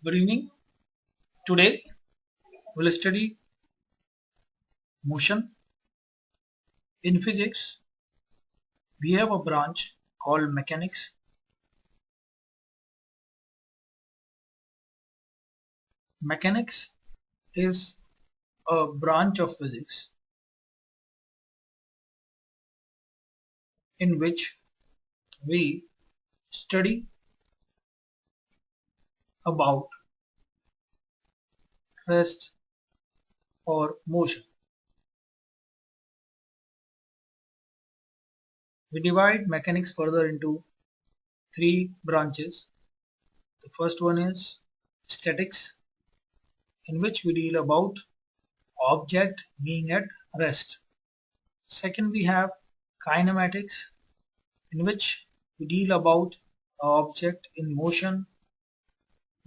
Good evening. Today we'll study motion. In physics, we have a branch called mechanics. Mechanics is a branch of physics in which we study about rest or motion. We divide mechanics further into three branches. The first one is statics, in which we deal about object being at rest. Second, we have kinematics, in which we deal about object in motion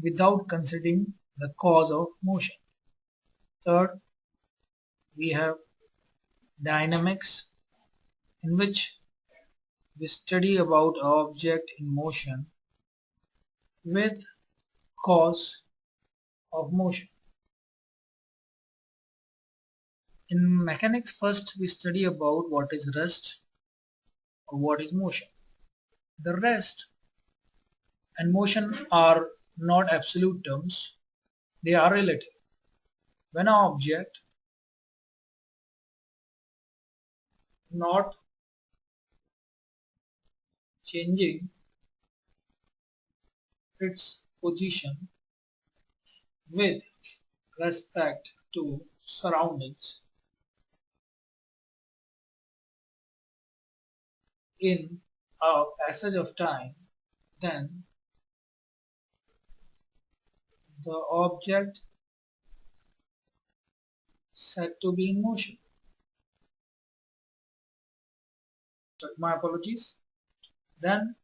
without considering the cause of motion. Third, we have dynamics, in which we study about object in motion with cause of motion. In mechanics, first we study about what is rest or what is motion. The rest and motion are not absolute terms, they are relative. When an object not changing its position with respect to surroundings in a passage of time, then the object said to be in motion. My apologies. Then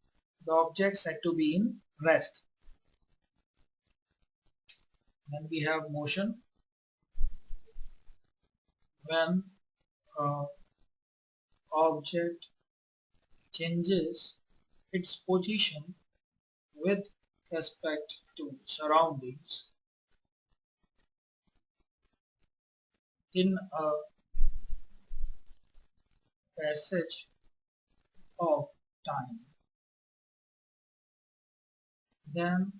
the object said to be in rest. Then we have motion. When object changes its position with respect to surroundings in a passage of time, then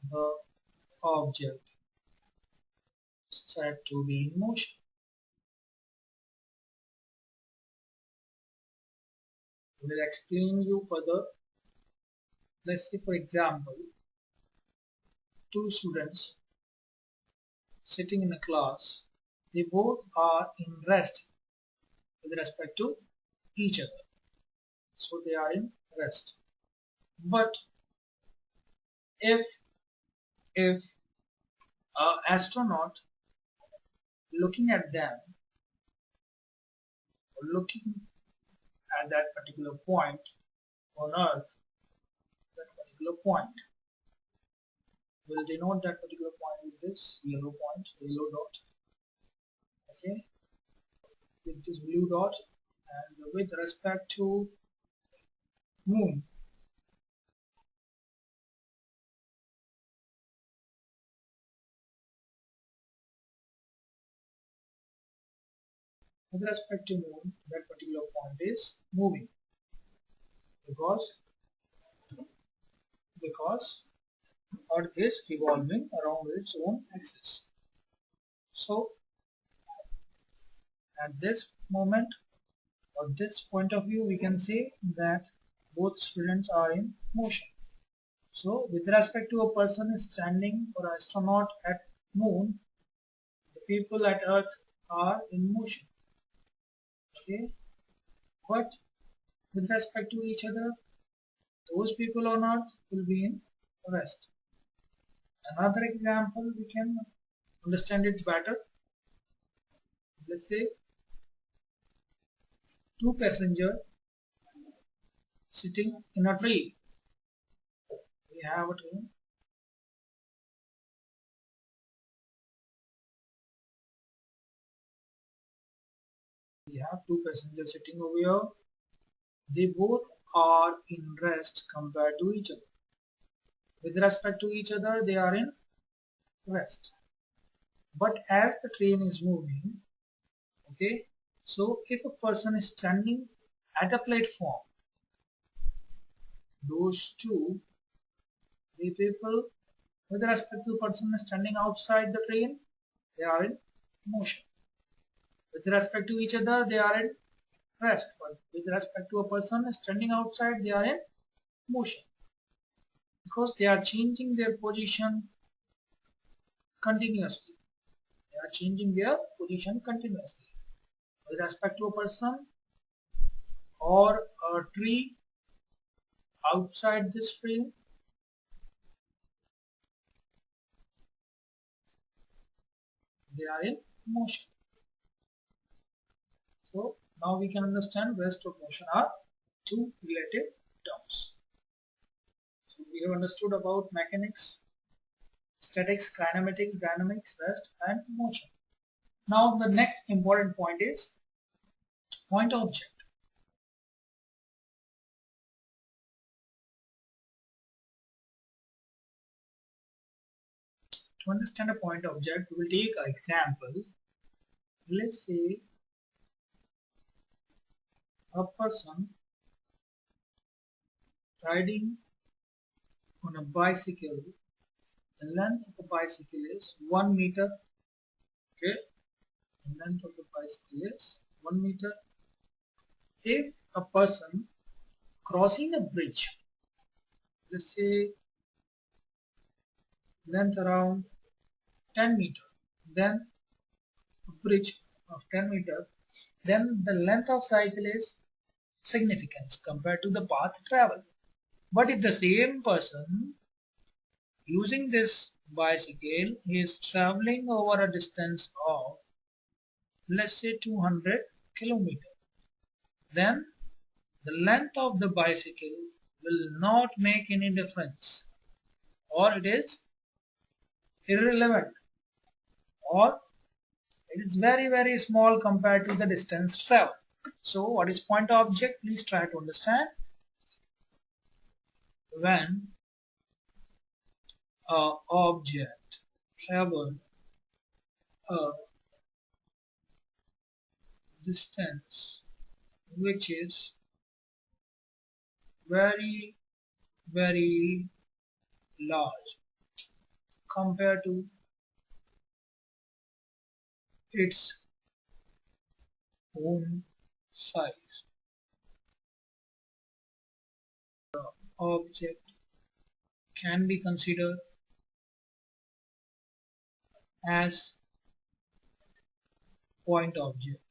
the object said to be in motion. We will explain you further. Let's say, for example, two students sitting in a class, they both are in rest with respect to each other. So they are in rest. But if an astronaut looking at them, or looking at that particular point on Earth, that particular point will denote that particular point with this yellow point, yellow dot. Okay, with this blue dot, and with respect to moon, with respect to moon, that particular point is moving because Earth is revolving around its own axis. So at this moment or this point of view, we can say that both students are in motion. So with respect to a person is standing or astronaut at moon, the people at Earth are in motion. Okay, but with respect to each other, those people on Earth will be in rest. Another example, we can understand it better. Let's say two passengers sitting in a tree. We have a train. We have two passengers sitting over here. They both are in rest compared to each other. With respect to each other, they are in rest. But as the train is moving, okay, so if a person is standing at a platform, those two, the people with respect to the person standing outside the train, they are in motion. With respect to each other, they are in rest. But with respect to a person standing outside, they are in motion, because they are changing their position continuously. They are changing their position continuously. With respect to a person or a tree outside this frame, they are in motion. So now we can understand rest or motion are two relative terms. So we have understood about mechanics, statics, kinematics, dynamics, rest and motion. Now the next important point is point object. To understand a point object, we will take an example. Let's say a person riding on a bicycle. The length of the bicycle is 1 meter. Okay, the length of the bicycle is 1 meter. If a person crossing a bridge, let's say length around 10 meter, then a bridge of 10 meter, then the length of cycle is significant compared to the path traveled. But if the same person using this bicycle is traveling over a distance of, let's say, 200 kilometers, then the length of the bicycle will not make any difference, or it is irrelevant, or it is very small compared to the distance traveled. So what is point object? Please try to understand. When an object travels a distance which is very large compared to its own size, the object can be considered as point object.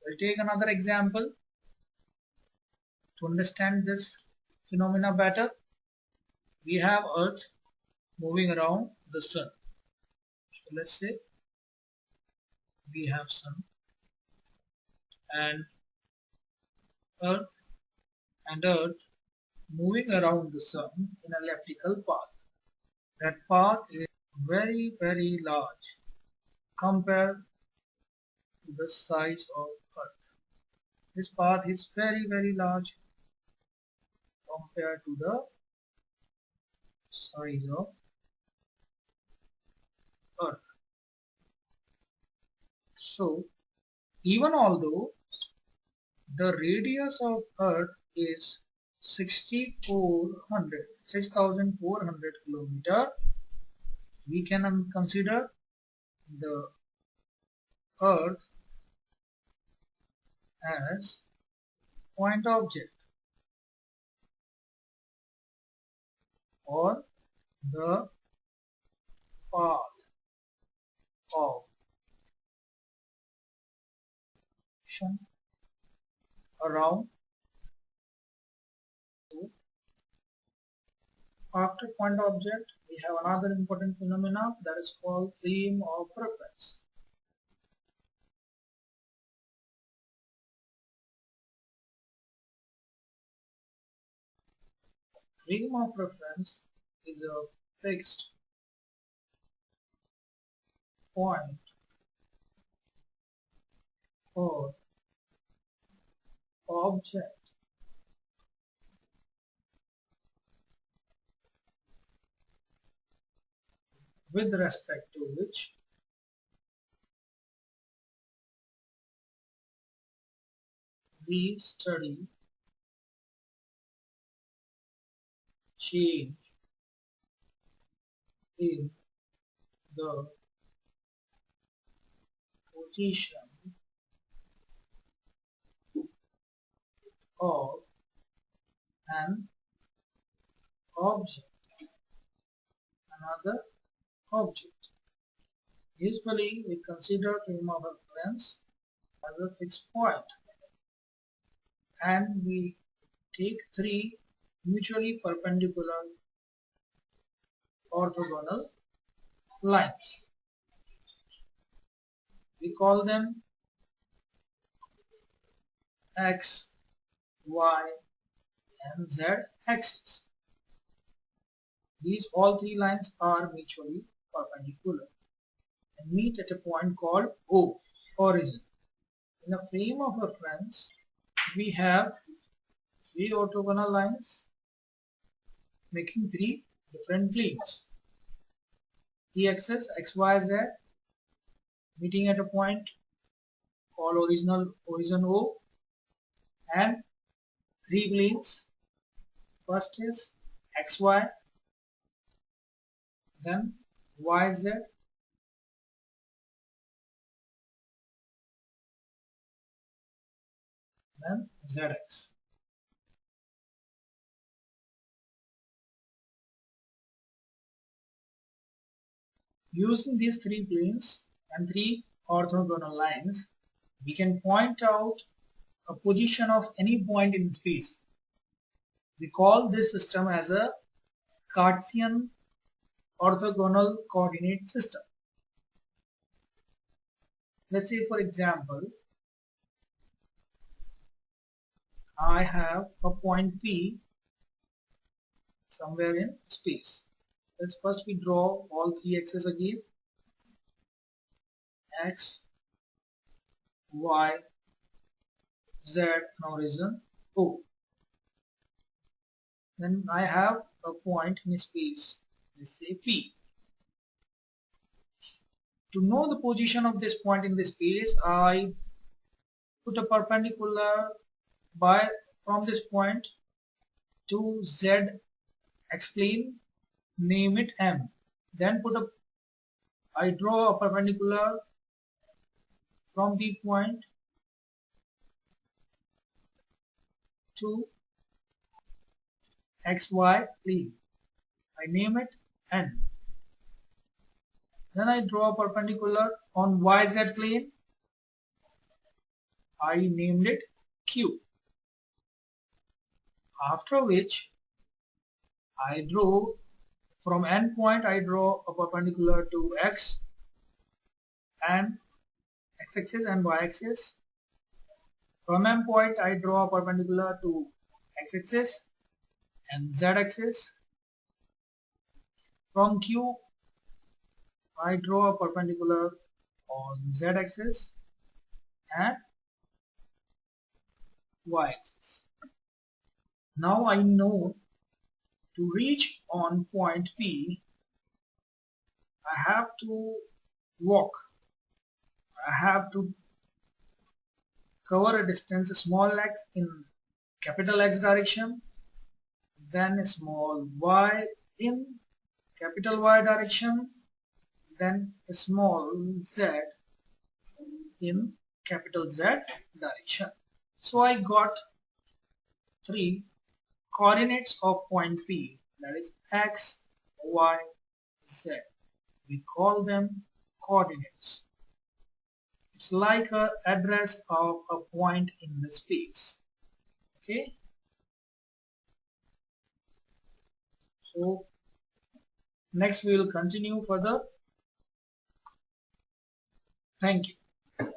We'll take another example to understand this phenomena better. We have Earth moving around the Sun. So let's say we have Sun and Earth moving around the Sun in an elliptical path. That path is very large compared to the size of Earth. This path is very large compared to the size of Earth. So even although the radius of Earth is 6,400 kilometers, we can consider the Earth as point object, or the path of motion around. So after point object, we have another important phenomena that is called frame of reference. Frame of reference is a fixed point or object with respect to which we study change in the position of an object, another object. Usually we consider frame of reference as a fixed point, and we take three mutually perpendicular orthogonal lines. We call them x, y, and z axis. These all three lines are mutually perpendicular and meet at a point called O, origin. In a frame of reference, we have three orthogonal lines making three different planes. The axis x, y, z meeting at a point called origin O, and three planes. First is xy, then yz, then zx. Using these three planes and three orthogonal lines, we can point out a position of any point in space. We call this system as a Cartesian orthogonal coordinate system. Let's say, for example, I have a point P somewhere in space. Let's first we draw all three axes again, x, y, z, and origin O. Then I have a point in space, let's say P. To know the position of this point in the space, I put a perpendicular from this point to z x-plane, name it M. Then I draw a perpendicular from the point to xy plane. I name it N. Then I draw a perpendicular on yz plane. I named it Q. After which I draw from N point, I draw a perpendicular to x and x-axis and y-axis. From M point I draw a perpendicular to x-axis and z-axis. From Q I draw a perpendicular on z-axis and y-axis. Now I know to reach on point P, I have to walk. I have to cover a distance small x in capital X direction, then a small y in capital Y direction, then a small z in capital Z direction. So I got three coordinates of point P, that is x, y, z. We call them coordinates. It's like an address of a point in the space. Okay. So next we will continue further. Thank you.